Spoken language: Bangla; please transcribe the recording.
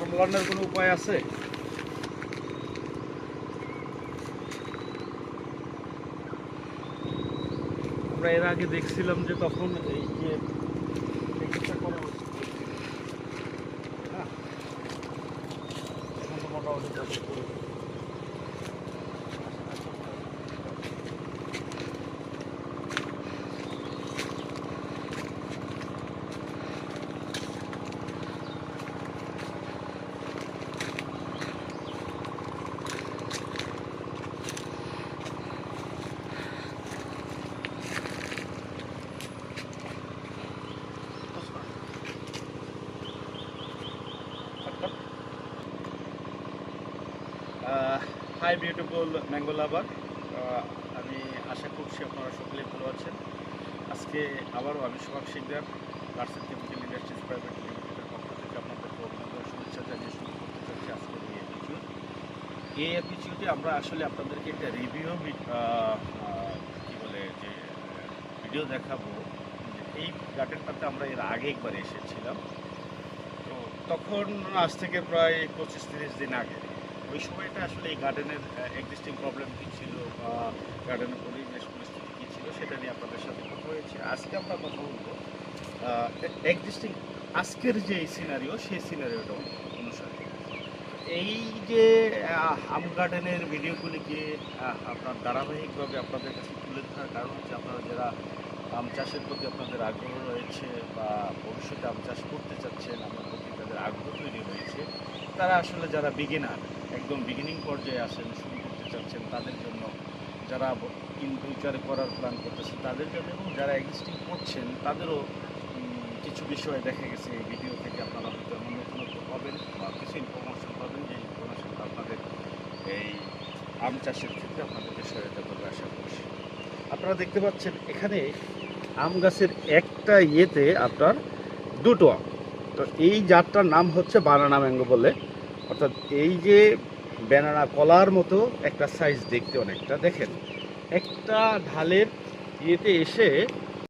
সামলানোর কোনো উপায় আছে? আমরা এর আগে দেখছিলাম যে তখন এই যে চিকিৎসা করা হচ্ছে না, এখন তো মোটামুটি করে হাই বিউটিফুল ম্যাঙ্গো লাভার, আমি আশা করছি আপনারা সকলেই ভালো আছেন। আজকে আবারও আমি সোহাগ শিকদার গার্সেন কেমিক্যাল ইন্ডাস্ট্রিজ প্রাইভেট লিমিটেডের পক্ষ থেকে আপনাদেরকে অভিনন্দন শুভেচ্ছা জানিয়ে শুরু করতে চাচ্ছি আজকের এই এপিসোডে আমরা আসলে আপনাদেরকে একটা রিভিউ কি বলে যে ভিডিও দেখাবো। এই গার্ডেনটাতে আমরা এর আগে একবার এসেছিলাম, তো তখন আজ থেকে প্রায় 25-30 দিন আগে। ওই সময়টা আসলে এই গার্ডেনের এক্সিস্টিং প্রবলেম কী ছিল বা গার্ডেনের পরিবেশ পরিস্থিতি কী ছিল সেটা নিয়ে আপনাদের সাথে কথা হয়েছে। আজকে আমরা কথা বলবো এক্সিস্টিং আজকের যে সিনারিও সেই সিনারিওটা অনুসারে। এই যে আম গার্ডেনের ভিডিওগুলিকে আপনার ধারাবাহিকভাবে আপনাদের কাছে তুলে ধরার কারণ হচ্ছে আপনারা যারা আম চাষের প্রতি আপনাদের আগ্রহ রয়েছে বা ভবিষ্যতে আম চাষ করতে চাচ্ছেন, আমার প্রতি তাদের আগ্রহ তৈরি হয়েছে, তারা আসলে যারা বিগিনার একদম বিগিনিং পর্যায়ে আসেন, শুরু করতে চাচ্ছেন তাদের জন্য, যারা ইন ফিউচারে করার প্ল্যান করতেছেন তাদের জন্য, এবং যারা এক্সিস্টিং করছেন তাদেরও কিছু বিষয় দেখা গেছে এই ভিডিও থেকে আপনারা হয়তো এমন নতুনত্ব পাবেন বা কিছু ইনফরমেশন পাবেন যে ইনফরমেশনটা আপনাদের এই আম চাষের ক্ষেত্রে আপনাদেরকে সহায়তা করবে আশা করছি। আপনারা দেখতে পাচ্ছেন এখানে আম গাছের একটা ইয়েতে আপনার দুটো আম। তো এই জাতটার নাম হচ্ছে বানানা ম্যাঙ্গো বলে, অর্থাৎ এই যে ব্যানানা কলার মতো একটা সাইজ দেখতে অনেকটা। দেখেন একটা ঢালের ইয়েতে এসে